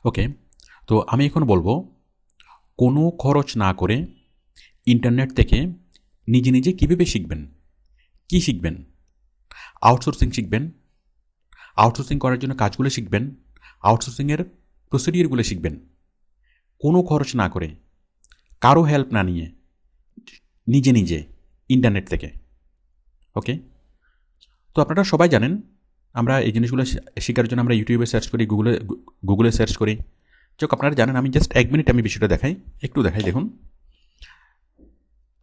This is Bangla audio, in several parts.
ওকে, তো আমি এখন বলবো কোনো খরচ না করে ইন্টারনেট থেকে নিজে নিজে কীভাবে শিখবেন। কি শিখবেন? আউটসোর্সিং শিখবেন। আউটসোর্সিং করার জন্য কাজগুলো শিখবেন। আউটসোর্সিংয়ের প্রসিডিওরগুলো শিখবেন কোনো খরচ না করে, কারো হেল্প না নিয়ে, নিজে নিজে ইন্টারনেট থেকে। ওকে, তো আপনারা সবাই জানেন আমরা এই জিনিসগুলো শেখার জন্য আমরা ইউটিউবে সার্চ করি, গুগলে সার্চ করি। চোখ আপনারা জানেন, আমি জাস্ট 1 মিনিট আমি বিষয়টা একটু দেখাই। দেখুন,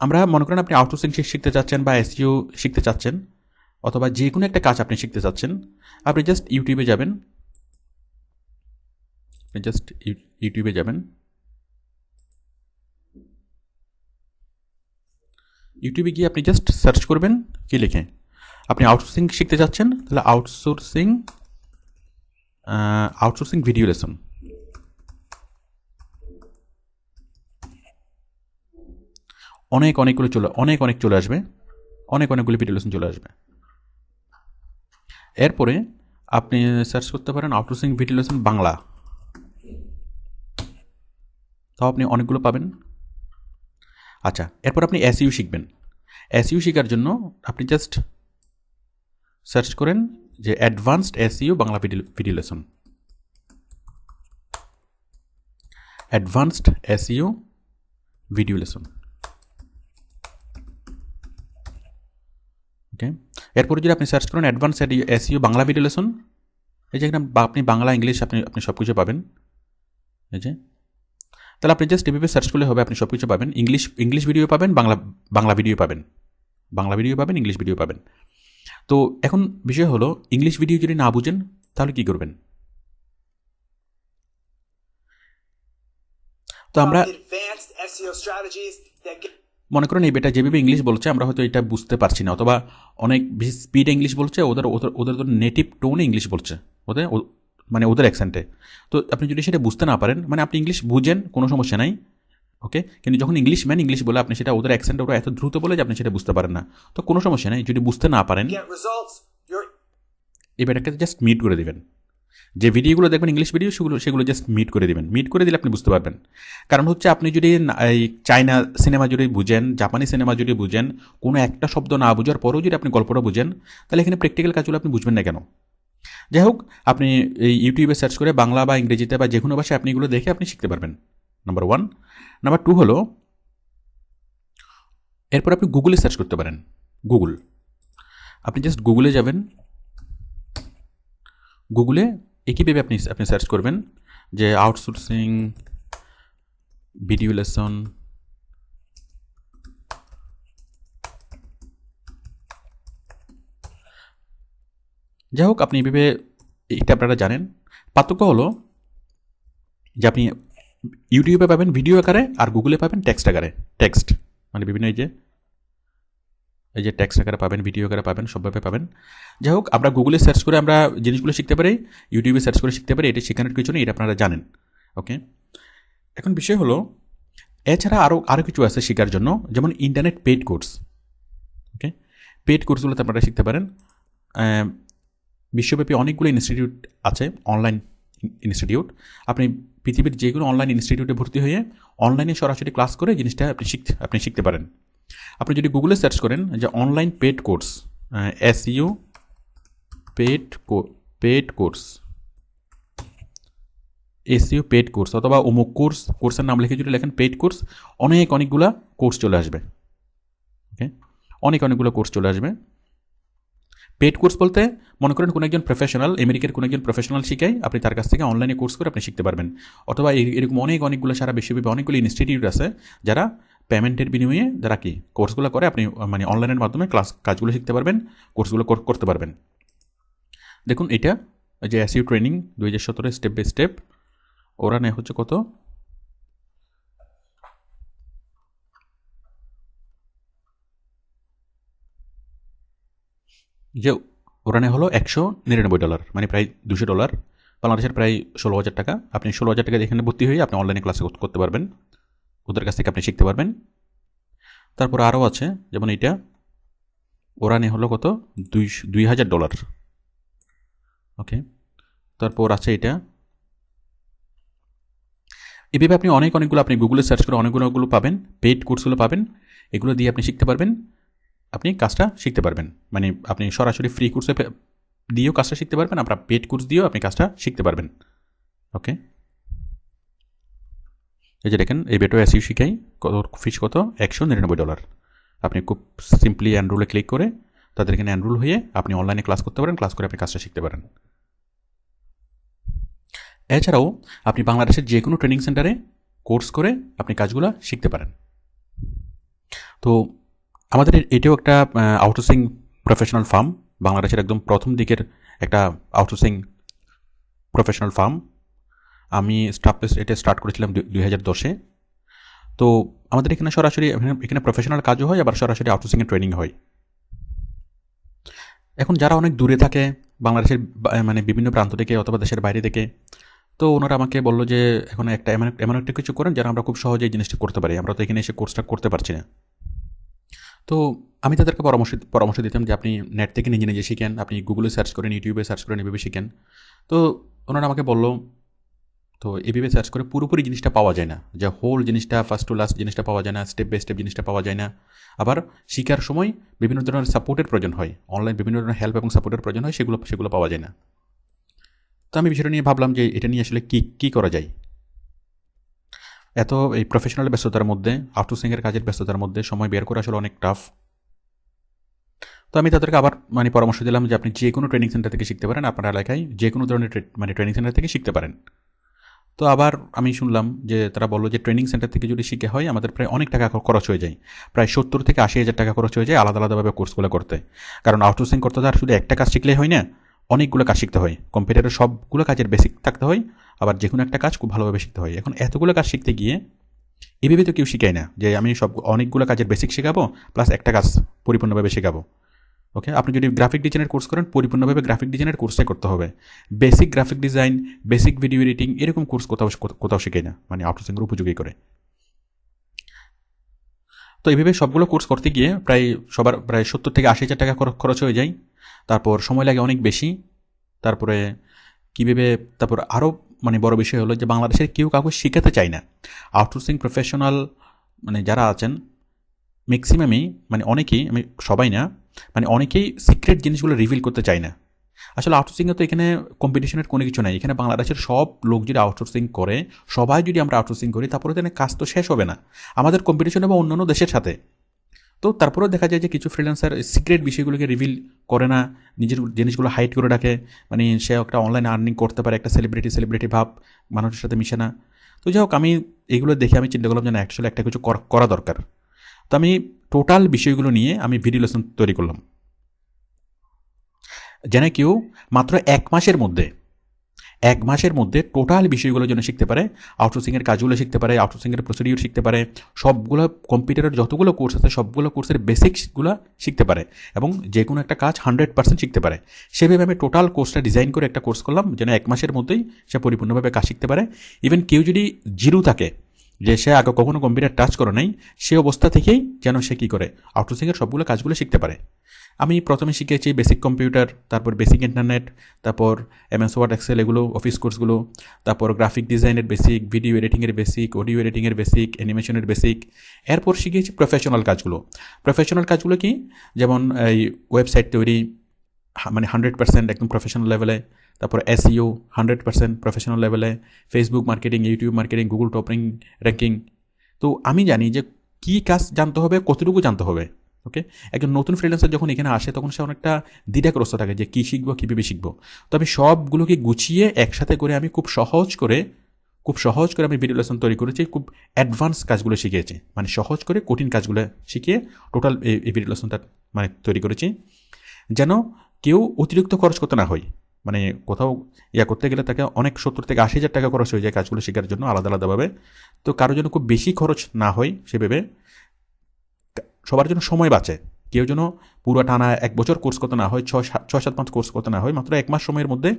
আমরা মনে করেন আপনি আউটসোর্সিং শিখতে চাচ্ছেন বা এসইও শিখতে চাচ্ছেন, অথবা যে কোনো একটা কাজ আপনি শিখতে চাচ্ছেন। আপনি জাস্ট ইউটিউবে যাবেন, ইউটিউবে গিয়ে আপনি জাস্ট সার্চ করবেন কি লিখে, আপনি আউটসোর্সিং শিখতে চাচ্ছেন, তাহলে আউটসোর্সিং ভিডিও লেসন। অনেকগুলো চলে আসবে, অনেকগুলো ভিডিও লেসন চলে আসবে। এরপরে আপনি সার্চ করতে পারেন আউটসোর্সিং ভিডিও লেসন বাংলা, তাও আপনি অনেকগুলো পাবেন। আচ্ছা, এরপর আপনি এসইউ শিখবেন। এসইউ শেখার জন্য আপনি জাস্ট সার্চ করেন যে advanced SEO Bangla video lesson, advanced SEO video lesson. Okay, এরপরে যদি আপনি সার্চ করেন advance SEO Bangla video lesson, এই যে এখানে আপনি বাংলা ইংলিশ আপনি সব কিছু পাবেন। এই যে, তাহলে আপনি জাস্ট এভাবে সার্চ করলে হবে, আপনি সব কিছু পাবেন। ইংলিশ ভিডিও পাবেন, বাংলা ভিডিও পাবেন, ইংলিশ ভিডিও পাবেন। তো এখন বিষয় হলো, ইংলিশ ভিডিও যদি না বুঝেন তাহলে কি করবেন? তো আমরা মনে করেন এই বেটা যেভাবে ইংলিশ বলছে আমরা হয়তো এটা বুঝতে পারছি না, অথবা অনেক বেশি স্পিডে ইংলিশ বলছে, ওদের নেটিভ টোনে ইংলিশ বলছে, ওদের অ্যাকসেন্টে। তো আপনি যদি সেটা বুঝতে না পারেন, মানে আপনি ইংলিশ বুঝেন, কোনো সমস্যা নাই, ওকে, কিন্তু যখন ইংলিশ বলে আপনি সেটা ওদের অ্যাকসেন্টে ওরা এত দ্রুত বলে যে আপনি সেটা বুঝতে পারেন না, তো কোনো সমস্যা নাই। যদি বুঝতে না পারেন, এই বেটাকে জাস্ট মিট করে দেবেন। যে ভিডিওগুলো দেখবেন ইংলিশ ভিডিও, সেগুলো জাস্ট মিট করে দিবেন। মিট করে দিলে আপনি বুঝতে পারবেন। কারণ হচ্ছে আপনি যদি এই চায়না সিনেমা যদি বুঝেন, জাপানি সিনেমা যদি বুঝেন, কোনো একটা শব্দ না বুঝার পরেও যদি আপনি গল্পটা বুঝেন, তাহলে এখানে প্র্যাকটিক্যাল কাজগুলো আপনি বুঝবেন না কেন? যাই হোক, আপনি এই ইউটিউবে সার্চ করে বাংলা বা ইংরেজিতে বা যে কোনো ভাষায় আপনি এগুলো দেখে আপনি শিখতে পারবেন, নাম্বার 1। নাম্বার 2 হলো, এরপর আপনি গুগলে সার্চ করতে পারেন। আপনি জাস্ট গুগলে যাবেন, গুগলে একইভাবে আপনি সার্চ করবেন যে আউটসোর্সিং ভিডিও লেসন, যাই হোক আপনি এইভাবে, এটা আপনারা জানেন। পার্থক্য হলো যে আপনি ইউটিউবে পাবেন ভিডিও আকারে, আর গুগলে পাবেন টেক্সট আকারে। টেক্সট মানে বিভিন্ন এই যে টেক্সট আকারে পাবেন, ভিডিও আকারে পাবেন, সবভাবে পাবেন। যাই হোক, আমরা গুগলে সার্চ করে আমরা জিনিসগুলো শিখতে পারি, ইউটিউবে সার্চ করে শিখতে পারি, এটা শেখানোর কিছু নেই, এটা আপনারা জানেন। ওকে, এখন বিষয় হলো, এছাড়া আরও কিছু আছে শেখার জন্য, যেমন ইন্টারনেট পেইড কোর্স। ওকে, পেইড কোর্সগুলোতে আপনারা শিখতে পারেন। বিশ্বব্যাপী অনেকগুলো ইনস্টিটিউট আছে, অনলাইন ইনস্টিটিউট। আপনি পৃথিবীর যেগুলো অনলাইন ইনস্টিটিউটে ভর্তি হয়ে অনলাইনে সরাসরি ক্লাস করে জিনিসটা আপনি শিখতে পারেন। আপনি যদি গুগলে সার্চ করেন যে অনলাইন পেড কোর্স, এসইউ পেড কোর্স, অথবা অমুক কোর্সের নাম লিখে যদি লেখেন পেড কোর্স, অনেকগুলো কোর্স চলে আসবে। ওকে, অনেকগুলো কোর্স চলে আসবে। পেড কোর্স বলতে মনে করেন কোনো একজন প্রফেশনাল, আমেরিকার কোনো একজন প্রফেশনাল শিখায়, আপনি তার কাছ থেকে অনলাইনে কোর্স করে আপনি শিখতে পারবেন। অথবা এরকম অনেকগুলো সারা বিশ্বব্যাপী অনেকগুলো ইনস্টিটিউট আছে যারা পেমেন্টের বিনিময়ে যারা কি কোর্সগুলো করে, আপনি মানে অনলাইনের মাধ্যমে কাজগুলো শিখতে পারবেন, কোর্সগুলো করতে পারবেন। দেখুন, এটা যে এসইউ ট্রেনিং 2017 স্টেপ বাই স্টেপ, ওরা নেয় হচ্ছে কত, যে ওরা নেয় হলো $199, মানে প্রায় $200, বাংলাদেশের প্রায় 16,000 টাকা। আপনি 16,000 টাকা এখানে ভর্তি হয়ে আপনি অনলাইনে ক্লাস করতে পারবেন, ওদের কাছ থেকে আপনি শিখতে পারবেন। তারপর আরও আছে, যেমন এটা ওরা নেয় হলো কত, $2,000। ওকে, তারপর আছে এটা এভাবে আপনি অনেকগুলো আপনি গুগলে সার্চ করে অনেকগুলো পাবেন, পেইড কোর্সগুলো পাবেন, এগুলো দিয়ে আপনি শিখতে পারবেন, আপনি কাজটা শিখতে পারবেন। মানে আপনি সরাসরি ফ্রি কোর্সে দিয়েও কাজটা শিখতে পারবেন, আপনার পেড কোর্স দিয়েও আপনি কাজটা শিখতে পারবেন। ওকে, এই যে দেখেন এই বেটো এসইউ শিখাই, কত ফিস কত, $199। আপনি খুব সিম্পলি এনরোলে ক্লিক করে তাদের এখানে এনরোল হয়ে আপনি অনলাইনে ক্লাস করতে পারেন, ক্লাস করে আপনি কাজটা শিখতে পারেন। এছাড়াও আপনি বাংলাদেশের যে কোনো ট্রেনিং সেন্টারে কোর্স করে আপনি কাজগুলো শিখতে পারেন। তো আমাদের এটাও একটা আউটসোর্সিং প্রফেশনাল ফার্ম, বাংলাদেশের একদম প্রথম দিকের একটা আউটসোর্সিং প্রফেশনাল ফার্ম। আমি এটা স্টার্ট করেছিলাম 2010-এ। তো আমাদের এখানে সরাসরি এখানে প্রফেশনাল কাজও হয়, আবার সরাসরি আউটসোর্সিংয়ের ট্রেনিং হয়। এখন যারা অনেক দূরে থাকে, বাংলাদেশের মানে বিভিন্ন প্রান্ত থেকে অথবা দেশের বাইরে থেকে, তো ওনারা আমাকে বললো যে এখন একটা এমন একটা কিছু করেন যেন আমরা খুব সহজে এই জিনিসটা করতে পারি, আমরা তো এখানে এসে কোর্সটা করতে পারছি না। তো আমি তাদেরকে পরামর্শ দিতাম যে আপনি নেট থেকে নিজে নিজে শিখেন, আপনি গুগলে সার্চ করেন, ইউটিউবে সার্চ করেন, এভাবে শিখেন। তো ওনারা আমাকে বললো, তো এভাবে সার্চ করে পুরোপুরি জিনিসটা পাওয়া যায় না, যে হোল জিনিসটা ফার্স্ট টু লাস্ট জিনিসটা পাওয়া যায় না, স্টেপ বাই স্টেপ জিনিসটা পাওয়া যায় না। আবার শেখার সময় বিভিন্ন ধরনের সাপোর্টের প্রয়োজন হয়, অনলাইন বিভিন্ন ধরনের হেল্প এবং সাপোর্টের প্রয়োজন হয়, সেগুলো পাওয়া যায় না। তো আমি বিষয়টা নিয়ে ভাবলাম যে এটা নিয়ে আসলে কী করা যায়। এত এই প্রফেশনাল ব্যস্ততার মধ্যে, আউটসোর্সিংয়ের কাজের ব্যস্ততার মধ্যে সময় বের করা আসলে অনেক টাফ। তো আমি তাদেরকে আবার পরামর্শ দিলাম যে আপনি যে কোনো ট্রেনিং সেন্টার থেকে শিখতে পারেন, আপনার এলাকায় যে কোনো ধরনের ট্রেনিং সেন্টার থেকে শিখতে পারেন। তো আবার আমি শুনলাম যে তারা বললো যে ট্রেনিং সেন্টার থেকে যদি শিখে হয় আমাদের প্রায় অনেক টাকা খরচ হয়ে যায়, প্রায় 70 থেকে 80 হাজার টাকা খরচ হয়ে যায় আলাদাভাবে কোর্সগুলো করতে। কারণ আউটসোর্সিং করতে তো আর শুধু একটা কাজ শিখলেই হয় না, অনেকগুলো কাজ শিখতে হয়, কম্পিউটারের সবগুলো কাজের বেসিক থাকতে হয়, আবার যে কোনো একটা কাজ খুব ভালোভাবে শিখতে হয়। এখন এতগুলো কাজ শিখতে গিয়ে এভাবে তো কেউ শিখায় না যে আমি অনেকগুলো কাজের বেসিক শেখাবো প্লাস একটা কাজ পরিপূর্ণভাবে শেখাবো। ওকে, আপনি যদি গ্রাফিক ডিজাইনের কোর্স করেন, পরিপূর্ণভাবে গ্রাফিক ডিজাইনের কোর্সটাই করতে হবে। Basic graphic design, basic video editing এরকম কোর্স কোথাও শেখায় না, আউটসোর্সিংয়ের উপযোগী করে। তো এইভাবে সবগুলো কোর্স করতে গিয়ে প্রায় 70 থেকে 80 হাজার টাকা খরচ হয়ে যায়। তারপর সময় লাগে অনেক বেশি। তারপরে কীভাবে, তারপর আরও বড় বিষয় হলো যে বাংলাদেশের কেউ কাউকে শেখাতে চায় না। আউটসোর্সিং প্রফেশনাল যারা আছেন ম্যাক্সিমামই, অনেকেই, আমি সবাই না, অনেকেই সিক্রেট জিনিসগুলো রিভিল করতে চায় না। আসলে আউটসোর্সিংয়ে তো এখানে কম্পিটিশনের কোনো কিছু নাই। এখানে বাংলাদেশের সব লোক যদি আউটসোর্সিং করে, সবাই যদি আমরা আউটসোর্সিং করি, তারপরে তো কাজ তো শেষ হবে না, আমাদের কম্পিটিশন হবে অন্যান্য দেশের সাথে। তো তারপরেও দেখা যায় যে কিছু ফ্রিল্যান্সার সিক্রেট বিষয়গুলোকে রিভিল করে না, নিজের জিনিসগুলো হাইড করে রাখে। সে একটা অনলাইন আর্নিং করতে পারে, একটা সেলিব্রিটি ভাব, মানুষের সাথে মিশে না। তো যাই হোক, আমি এগুলো দেখে আমি চিন্তা করলাম যে না, অ্যাকচুয়ালি একটা কিছু করা দরকার। তো আমি টোটাল বিষয়গুলো নিয়ে আমি ভিডিও লেসন তৈরি করলাম, যেন কেউ মাত্র 1 মাসের মধ্যে টোটাল বিষয়গুলো যেন শিখতে পারে, আউটসোর্সিংয়ের কাজগুলো শিখতে পারে, আউটসোর্সিংয়ের প্রসিডিউর শিখতে পারে, সবগুলো কম্পিউটারের যতগুলো কোর্স আছে সবগুলো কোর্সের বেসিক্সগুলো শিখতে পারে, এবং যে কোনো একটা কাজ 100% শিখতে পারে। সেভাবে আমি টোটাল কোর্সটা ডিজাইন করে একটা কোর্স করলাম, যেন 1 মাসের মধ্যেই সে পরিপূর্ণভাবে কাজ শিখতে পারে। ইভেন কেউ যদি জিরো থাকে, যে সে আগে কখনো কম্পিউটার টাচ করে নাই, সে অবস্থা থেকেই যেন সে কী করে আউটসোর্সিংয়ের সবগুলো কাজগুলো শিখতে পারে। আমি প্রথমে শিখেছি বেসিক কম্পিউটার, তারপর বেসিক ইন্টারনেট, তারপর MS ওয়ার্ড এক্সেল, এগুলো অফিস কোর্সগুলো, তারপর গ্রাফিক ডিজাইনের বেসিক, ভিডিও এডিটিংয়ের বেসিক, অডিও এডিটিংয়ের বেসিক, অ্যানিমেশনের বেসিক। এরপর শিখেছি প্রফেশনাল কাজগুলো কি, যেমন এই ওয়েবসাইট তৈরি 100% একদম প্রফেশনাল লেভেলে, তারপর SEO 100% প্রফেশনাল লেভেলে, Facebook marketing, YouTube marketing, Google top ranking. তো আমি জানি যে কী কাজ জানতে হবে, কতটুকু জানতে হবে। ওকে, একজন নতুন ফ্রিল্যান্সার যখন এখানে আসে তখন সে অনেকটা দ্বিধাগ্রস্ত থাকে যে কী শিখবো, কীভাবে শিখবো। তো আমি সবগুলোকে গুছিয়ে একসাথে করে আমি খুব সহজ করে আমি ভিডিও লেসন তৈরি করেছি, খুব অ্যাডভান্স কাজগুলো শিখিয়েছি, সহজ করে কঠিন কাজগুলো শিখিয়ে টোটাল এই ভিডিও লেসনটা তৈরি করেছি, যেন কেউ অতিরিক্ত খরচ করতে না হয়। কোথাও করতে গেলে তাকে অনেক 70 থেকে 80 হাজার টাকা খরচ হয়ে যায় কাজগুলো শেখার জন্য আলাদাভাবে। তো কারোর জন্য খুব বেশি খরচ না হয় সেভাবে, সবার জন্য সময় বাঁচে, কেউ যেন পুরো টানা 1 বছর কোর্স করতে না হয়, 6-7 মাস কোর্স করতে না হয়, মাত্র 1 মাস সময়ের মধ্যে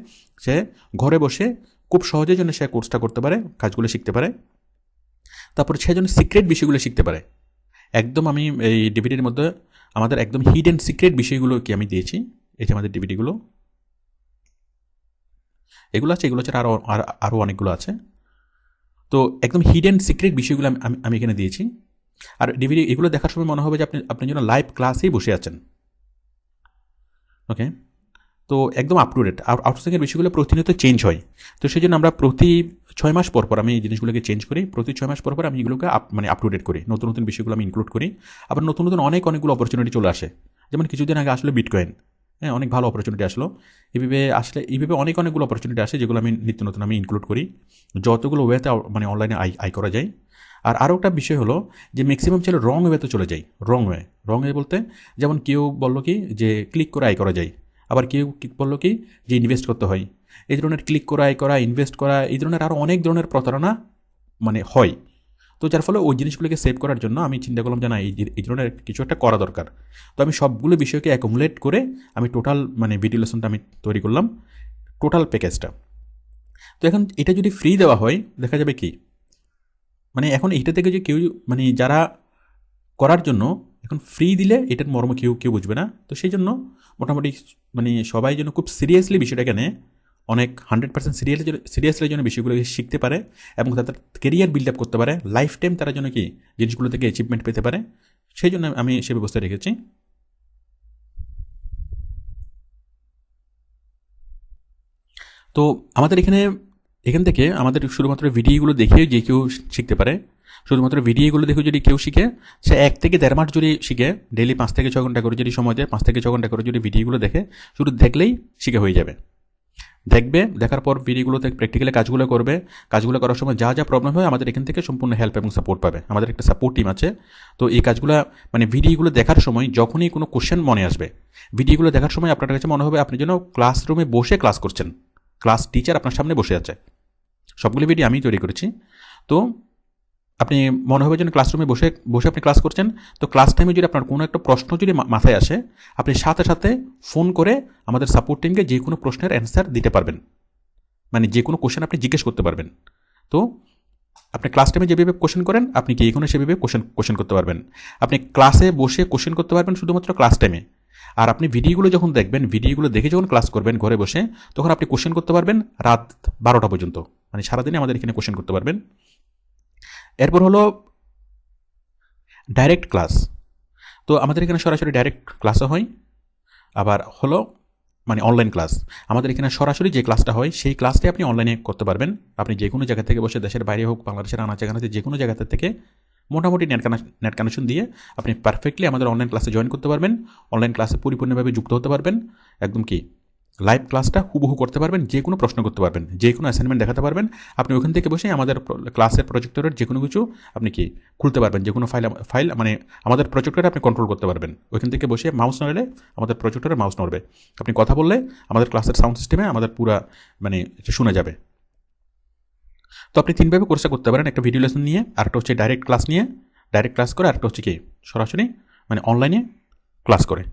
সে ঘরে বসে খুব সহজেই যেন সে কোর্সটা করতে পারে, কাজগুলো শিখতে পারে। তারপর সে যেন সিক্রেট বিষয়গুলো শিখতে পারে। একদম আমি এই ডিভিডির মধ্যে আমাদের একদম হিডেন সিক্রেট বিষয়গুলো কি আমি দিয়েছি। এই যে আমাদের ডিভিডিগুলো এগুলো আছে, এগুলো ছাড়া আরও অনেকগুলো আছে। তো তো একদম হিডেন সিক্রেট বিষয়গুলো আমি এখানে দিয়েছি। আর ডিভিডি এগুলো দেখার সময় মনে হবে যে আপনি যেন লাইভ ক্লাসেই বসে আছেন। ওকে, তো একদম আপ টু ডেট। আউটসোর্সিংয়ের বিষয়গুলো প্রতিনিয়ত চেঞ্জ হয়, তো সেই জন্য আমরা প্রতি 6 মাস পর আমি এই জিনিসগুলোকে চেঞ্জ করি। প্রতি 6 মাস পর আমি এগুলোকে আপ টু ডেট করি, নতুন নতুন বিষয়গুলো আমি ইনক্লুড করি। আবার নতুন নতুন অনেকগুলো অপরচুনিটি চলে আসে। যেমন কিছুদিন আগে আসলে বিটকয়েন, হ্যাঁ, অনেক ভালো অপরচুনিটি আসলো। এইভাবে অনেকগুলো অপরচুনিটি আসে যেগুলো আমি নিত্য নতুন ইনক্লুড করি, যতগুলো ওয়েতে অনলাইনে আই করা যায়। আর আরও একটা বিষয় হলো যে ম্যাক্সিমাম ছেলে রং ওয়েতে চলে যায়। রং ওয়ে বলতে, যেমন কেউ বললো কি যে ক্লিক করে আয় করা যায়, আবার কেউ বললো কি যে ইনভেস্ট করতে হয়। এই ধরনের ক্লিক করা, আয় করা, ইনভেস্ট করা, এই ধরনের আরও অনেক ধরনের প্রতারণা হয়। তো যার ফলে ওই জিনিসগুলোকে সেভ করার জন্য আমি চিন্তা করলাম যে না, এই ধরনের কিছু একটা করা দরকার। তো আমি সবগুলো বিষয়কে অ্যাকুমুলেট করে আমি টোটাল ভিডিও লেসনটা আমি তৈরি করলাম, টোটাল প্যাকেজটা। তো এখন এটা যদি ফ্রি দেওয়া হয়, দেখা যাবে কি এখন এইটা থেকে যে কেউ যারা করার জন্য এখন ফ্রি দিলে এটার মর্ম কেউ বুঝবে না। তো সেই জন্য মোটামুটি সবাই যেন খুব সিরিয়াসলি বিষয়টাকে নেয়, অনেক 100% সিরিয়াসলি যেন বিষয়গুলো শিখতে পারে এবং তাদের কেরিয়ার বিল্ড আপ করতে পারে, লাইফ টাইম তারা যেন কি জিনিসগুলো থেকে অ্যাচিভমেন্ট পেতে পারে, সেই জন্য আমি সে ব্যবস্থা রেখেছি। তো আমাদের এখান থেকে আমাদের শুধুমাত্র ভিডিওগুলো দেখে যে কেউ শিখতে পারে। শুধুমাত্র ভিডিওগুলো দেখে যদি কেউ শিখে, সে 1 থেকে 1.5 মাস যদি শিখে, ডেইলি 5 থেকে 6 ঘন্টা করে যদি সময় দেয়, 5 থেকে 6 ঘন্টা করে যদি ভিডিওগুলো দেখে, শুধু দেখলেই শিখে হয়ে যাবে। দেখার পর ভিডিওগুলোতে প্র্যাকটিক্যালি কাজগুলো করবে। কাজগুলো করার সময় যা যা প্রবলেম হয় আমাদের এখান থেকে সম্পূর্ণ হেল্প এবং সাপোর্ট পাবে। আমাদের একটা সাপোর্ট টিম আছে। তো এই কাজগুলো ভিডিওগুলো দেখার সময় যখনই কোনো কোশ্চেন মনে আসবে, ভিডিওগুলো দেখার সময় আপনার কাছে মনে হবে আপনি যেন ক্লাসরুমে বসে ক্লাস করছেন, ক্লাস টিচার আপনার সামনে বসে আছে। সবগুলো ভিডিও আমি তৈরি করেছি। তো আপনি মনে হবে যেন ক্লাসরুমে বসে বসে আপনি ক্লাস করছেন। তো ক্লাস টাইমে যদি আপনার কোনো একটা প্রশ্ন যদি মাথায় আসে, আপনি সাথে সাথে ফোন করে আমাদের সাপোর্ট টিমকে যে কোনো প্রশ্নের অ্যান্সার দিতে পারবেন, যে কোনো কোশ্চেন আপনি জিজ্ঞেস করতে পারবেন। তো আপনি ক্লাস টাইমে যেভাবে কোশ্চেন করেন, আপনি কি এখানে সেভাবে কোশ্চেন করতে পারবেন। আপনি ক্লাসে বসে কোশ্চেন করতে পারবেন শুধুমাত্র ক্লাস টাইমে। আর আপনি ভিডিওগুলো যখন দেখবেন, ভিডিওগুলো দেখে যখন ক্লাস করবেন ঘরে বসে, তখন আপনি কোশ্চেন করতে পারবেন রাত 12টা পর্যন্ত, সারাদিনে আমাদের এখানে কোশ্চেন করতে পারবেন। এরপর হলো ডাইরেক্ট ক্লাস। তো আমাদের এখানে সরাসরি ডাইরেক্ট ক্লাসও হয়, আবার হলো অনলাইন ক্লাস। আমাদের এখানে সরাসরি যে ক্লাসটা হয় সেই ক্লাসটাই আপনি অনলাইনে করতে পারবেন। আপনি যে কোনো জায়গা থেকে বসে, দেশের বাইরে হোক, বাংলাদেশের আনাচে যে কোনো জায়গা থেকে মোটামুটি নেট কানেকশন দিয়ে আপনি পারফেক্টলি আমাদের অনলাইন ক্লাসে জয়েন করতে পারবেন। অনলাইন ক্লাসে পরিপূর্ণভাবে যুক্ত হতে পারবেন। একদম কি লাইভ ক্লাসটা হুবহু করতে পারবেন, যে কোনো প্রশ্ন করতে পারবেন, যে কোনো অ্যাসাইনমেন্ট দেখাতে পারবেন। আপনি ওখান থেকে বসে আমাদের ক্লাসের প্রজেক্টরের যে কোনো কিছু আপনি কি খুলতে পারবেন, যে কোনো ফাইল আমাদের প্রজেক্টরে আপনি কন্ট্রোল করতে পারবেন। ওইখান থেকে বসে মাউস নড়লে আমাদের প্রজেক্টরে মাউস নড়বে, আপনি কথা বললে আমাদের ক্লাসের সাউন্ড সিস্টেমে আমাদের পুরা শোনা যাবে। তো আপনি 3ভাবে কোর্সটা করতে পারেন, একটা ভিডিও লেসন নিয়ে, আরেকটা হচ্ছে ডাইরেক্ট ক্লাস করে, আরেকটা হচ্ছে কি সরাসরি অনলাইনে ক্লাস করে।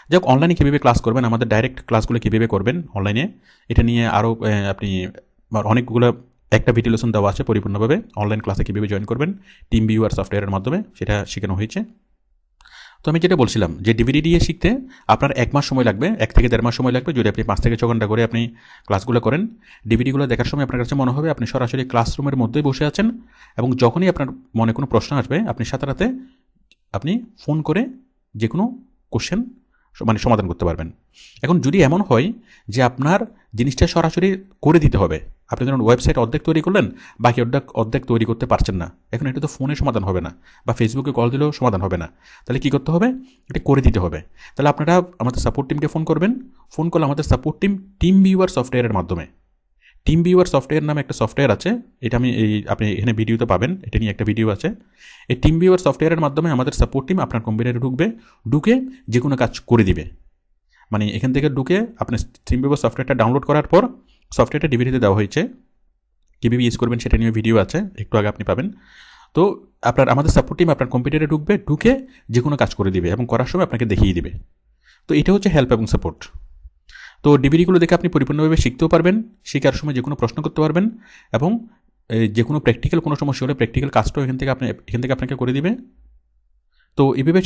যাই হোক, অনলাইনে কীভাবে ক্লাস করবেন, আমাদের ডাইরেক্ট ক্লাসগুলো কীভাবে করবেন অনলাইনে, এটা নিয়ে আরও আপনি অনেকগুলো একটা ভিডিও লেসন দেওয়া আছে পরিপূর্ণভাবে। অনলাইন ক্লাসে কীভাবে জয়েন করবেন টিম ভিউয়ার সফটওয়্যারের মাধ্যমে, সেটা শেখানো হয়েছে। তো আমি যেটা বলছিলাম যে ডিভিডি দিয়ে শিখতে আপনার 1 মাস সময় লাগবে, 1 থেকে 1.5 মাস সময় লাগবে যদি আপনি 5 থেকে 6 ঘন্টা করে আপনি ক্লাসগুলো করেন। ডিভিডিগুলো দেখার সময় আপনার কাছে মনে হবে আপনি সরাসরি ক্লাসরুমের মধ্যেই বসে আছেন, এবং যখনই আপনার মনে কোনো প্রশ্ন আসবে আপনি সাথে সাথে আপনি ফোন করে যে কোনো কোশ্চেন সমাধান করতে পারবেন। এখন যদি এমন হয় যে আপনার জিনিসটা সরাসরি করে দিতে হবে, আপনি ধরুন ওয়েবসাইট অর্ধেক তৈরি করলেন, বাকি অর্ধেক তৈরি করতে পারছেন না, এখন এটা তো ফোনে সমাধান হবে না, বা ফেসবুকে কল দিলেও সমাধান হবে না, তাহলে কী করতে হবে, এটা করে দিতে হবে। তাহলে আপনারা আমাদের সাপোর্ট টিমকে ফোন করবেন। ফোন করলে আমাদের সাপোর্ট টিম ভিউয়ার সফটওয়্যারের মাধ্যমে, টিম ভিউয়ার সফটওয়্যার নামে একটা সফটওয়্যার আছে, এটা আপনি এখানে ভিডিওতে পাবেন, এটা নিয়ে একটা ভিডিও আছে। এই টিম ভিউয়ার সফটওয়্যারের মাধ্যমে আমাদের সাপোর্ট টিম আপনার কম্পিউটারে ঢুকে যে কোনো কাজ করে দিবে। এখান থেকে ঢুকে আপনার টিম ভিউয়ার সফটওয়্যারটা ডাউনলোড করার পর, সফটওয়্যারটা ডিভিডিতে দেওয়া হয়েছে, কীভাবে ইউজ করবেন সেটা নিয়ে ভিডিও আছে, একটু আগে আপনি পাবেন। তো আমাদের সাপোর্ট টিম আপনার কম্পিউটারে ঢুকে যে কোনো কাজ করে দিবে এবং করার সময় আপনাকে দেখিয়ে দিবে। তো এটা হচ্ছে হেল্প এবং সাপোর্ট। তো ডিভিডিগুলো দেখে আপনি পরিপূর্ণভাবে শিখতেও পারবেন, শেখার সময় যে কোনো প্রশ্ন করতে পারবেন, এবং যে কোনো প্র্যাকটিক্যাল কোনো সমস্যা হলে প্র্যাকটিক্যাল কাজটাও এখান থেকে আপনাকে করে দিবে। তো এইভাবে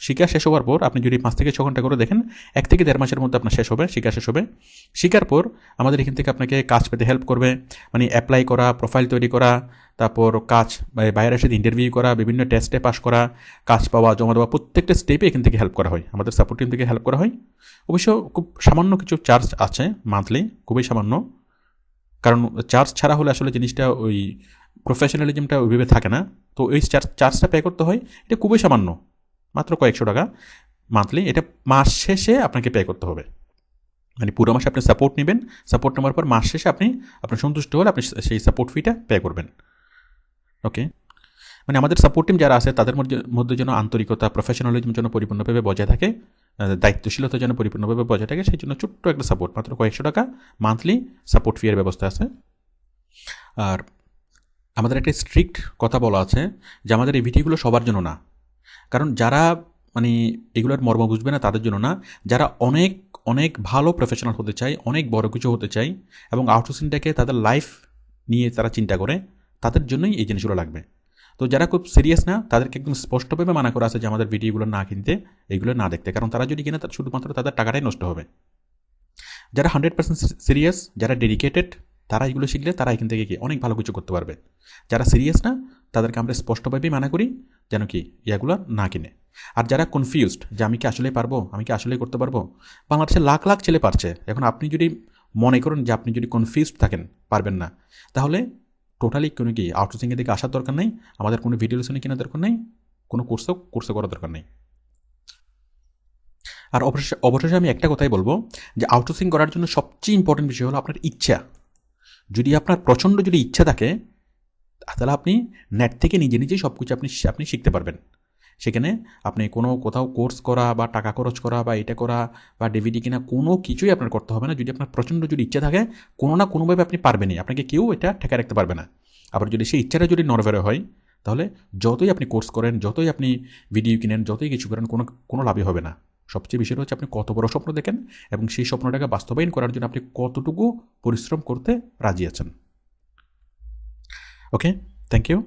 শিক্ষা শেষ হওয়ার পর আপনি যদি 5 থেকে 6 ঘন্টা করে দেখেন 1 থেকে 1.5 মাসের মধ্যে আপনার শিক্ষা শেষ হবে। শিখার পর আমাদের এখান থেকে আপনাকে কাজ পেতে হেল্প করবে, মানে অ্যাপ্লাই করা, প্রোফাইল তৈরি করা, তারপর কাজ বাইরের সাথে ইন্টারভিউ করা, বিভিন্ন টেস্টে পাস করা, কাজ পাওয়া, জমা দেওয়া, প্রত্যেকটা স্টেপে এখান থেকে হেল্প করা হয়, আমাদের সাপোর্ট টিম থেকে হেল্প করা হয়। অবশ্য খুব সামান্য কিছু চার্জ আছে মান্থলি, খুবই সামান্য, কারণ চার্জ ছাড়া হলে আসলে জিনিসটা ওই প্রফেশনালিজমটা ওইভাবে থাকে না। তো এই চার্জটা পে করতে হয়, এটা খুবই সামান্য, মাত্র কয়েকশো টাকা মান্থলি। এটা মাস শেষে আপনাকে পে করতে হবে, মানে পুরো মাসে আপনি সাপোর্ট নেবেন, সাপোর্ট নেওয়ার পর মাস শেষে আপনার সন্তুষ্ট হলে আপনি সেই সাপোর্ট ফিটা পে করবেন। ওকে, মানে আমাদের সাপোর্ট টিম যারা আছে তাদের মধ্যে যেন আন্তরিকতা, প্রফেশনালিজম যেন পরিপূর্ণভাবে বজায় থাকে, দায়িত্বশীলতা যেন পরিপূর্ণভাবে বজায় থাকে, সেই জন্য ছোট্ট একটা সাপোর্ট, মাত্র কয়েকশো টাকা মান্থলি সাপোর্ট ফি এর ব্যবস্থা আছে। আর আমাদের একটা স্ট্রিক্ট কথা বলা আছে যে আমাদের এই ভিডিওগুলো সবার জন্য না, কারণ যারা মানে এগুলোর মর্ম বুঝবে না তাদের জন্য না, যারা অনেক অনেক ভালো প্রফেশনাল হতে চায়, অনেক বড় কিছু হতে চায় এবং আউটসোর্সিংটাকে তাদের লাইফ নিয়ে তারা চিন্তা করে, তাদের জন্যই এই জিনিসগুলো লাগবে। তো যারা খুব সিরিয়াস না তাদেরকে একদম স্পষ্টভাবে মানা করা আছে যে আমাদের ভিডিওগুলো না কিনতে, এগুলো না দেখতে, কারণ তারা যদি কিনে তার শুধুমাত্র তাদের টাকাটাই নষ্ট হবে। যারা 100% সিরিয়াস, যারা ডেডিকেটেড, তারা এগুলো শিখলে তারা এখান থেকে কি অনেক ভালো কিছু করতে পারবে। যারা সিরিয়াস না তাদেরকে আমরা স্পষ্টভাবেই মানা করি যেন কি ইয়াগুলো না কিনে। আর যারা কনফিউজড যে আমি কি আসলেই পারবো, আমি কি আসলেই করতে পারবো, বাংলাদেশে লাখ লাখ ছেলে পারছে, এখন আপনি যদি মনে করেন যে আপনি যদি কনফিউজড থাকেন পারবেন না, তাহলে টোটালি কোনো কি আউটসোর্সিংয়ের দিকে আসার দরকার নেই, আমাদের কোনো ভিডিও লেসনে কেনার দরকার নেই, কোনো কোর্সও করার দরকার নেই। আর অবশেষে আমি একটা কথাই বলবো যে আউটসোর্সিং করার জন্য সবচেয়ে ইম্পর্টেন্ট বিষয় হলো আপনার ইচ্ছা। যদি আপনার প্রচণ্ড যদি ইচ্ছা থাকে তাহলে আপনি নেট থেকে নিজে নিজেই সব কিছু আপনি শিখতে পারবেন। সেখানে আপনি কোথাও কোর্স করা বা টাকা খরচ করা বা এটা করা বা ডিভিডি কিনা কোনো কিছুই আপনার করতে হবে না। যদি আপনার প্রচণ্ড যদি ইচ্ছা থাকে, কোনো না কোনোভাবে আপনি পারবেনই, আপনাকে কেউ এটা ঠেকায় রাখতে পারবে না। আবার যদি সেই ইচ্ছাটা যদি নড়বড়ে হয়, তাহলে যতই আপনি কোর্স করেন, যতই আপনি ভিডিও কিনেন, যতই কিছু করেন, কোনো লাভই হবে না। সবচেয়ে বিষয়টা হচ্ছে আপনি কত বড় স্বপ্ন দেখেন এবং সেই স্বপ্নটাকে বাস্তবায়ন করার জন্য আপনি কতটুকু পরিশ্রম করতে রাজি আছেন। ওকে, থ্যাংক ইউ।